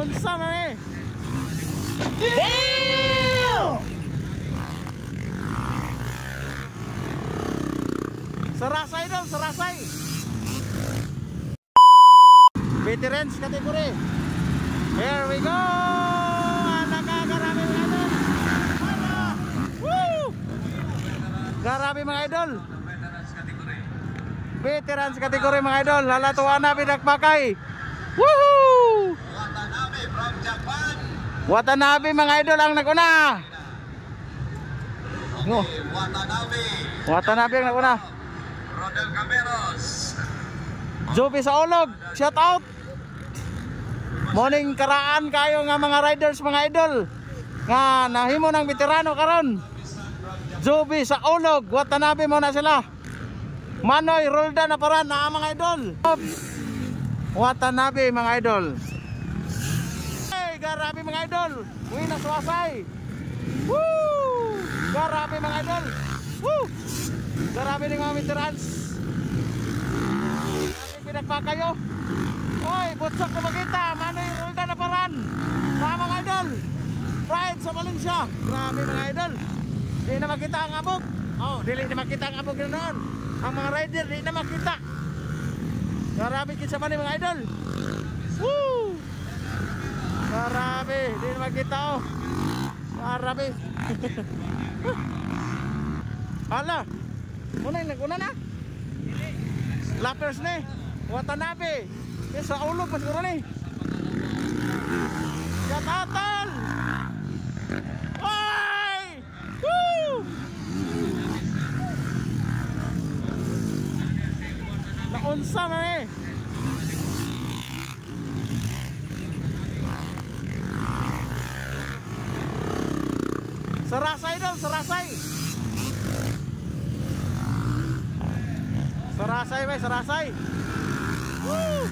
Naunsa na eh. Damn! Sarasay daw, sarasay. Veterans category. Here we go. Nakakarami mga idol. Woo! Grabe mga idol. Veterans category mga idol. Halatuan na pinakbakay. Woohoo! Watanabe from Japan. Watanabe mga idol ang naguna. No. Watanabe. Watanabe ang naguna. Rodel Cameros. Joby sa Olog, shout out. Morning karaan kayo nga mga riders mga idol. Nga nahimo ng veterano karon. Joby sa Olog, Watanabe mo na sila. Manoy Roldan na paran na mga idol. Watanabe mga idol. Hey, garabi mga idol. Uwi na suwasay. Woo! Garabi mga idol. Woo! Garabi ng mga veterans. Pinagpa kayo. Oy, butsok na magkita. Manoy Roldan na paran na mga idol. Pride sa Valencia. Grabe mga idol. Di na makita ang abog. Oh, dili na makita ang abog na noon. Ang mga rider di na makita. Grabe kinsa man mga idol. Woo! Grabe, di na makita oh. Grabe. Hala. Muna yung naguna na. Lappers ni. Watanabe. Sa Ulog mas siguro ni. Yatatal. Oy! Woo! Naunsa na eh. Sarasay daw, sarasay. Sarasay ba, sarasay. Woo!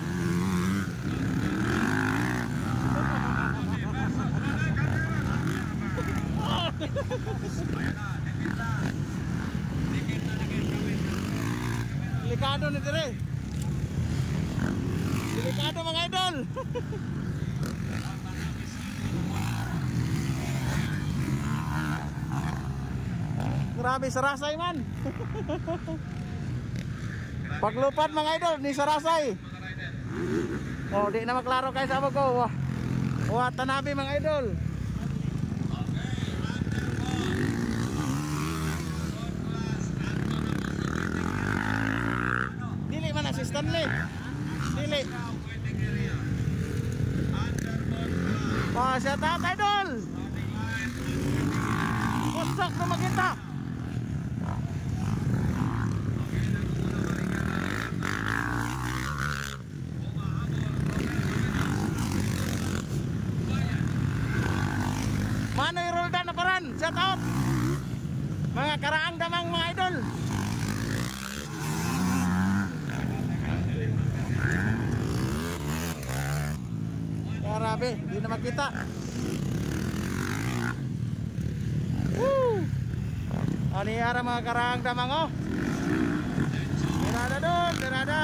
Delikado ni dire. Delikado mga idol. Grabe sarasay man. Paglupad mga idol ni sarasay. Oh, di na maklaro kay sa ko. Watanabe mga idol. Dili man si Stanley. Dili. Oh, siya ta idol. Pusok na makita. Manoy Roldan na paran, shout out. Mga karaang damang mga idol. Grabe, di na makita. Woo! Ani ara mga karaang damang oh. Tirada doon, tirada.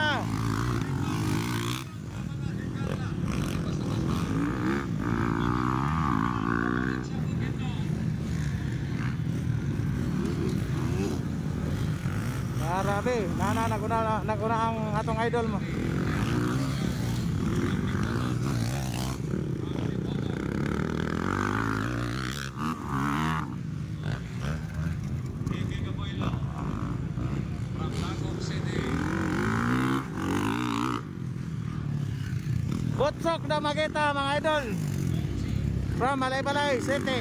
Grabe, naguna ang atong idol mo. Butsok na makita mga idol. From Malaybalay City.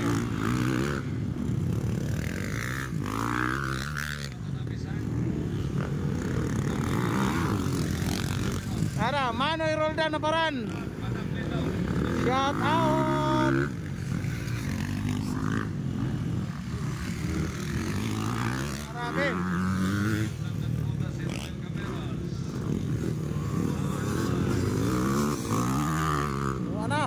Ara, Manoy Roldan na paran. Shout out. Grabe. Wala.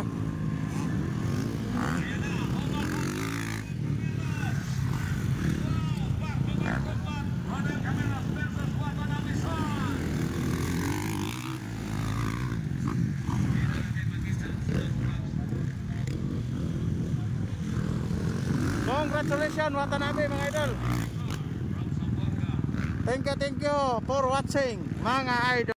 Congratulations Watanabe mga idol. Thank you for watching mga idol.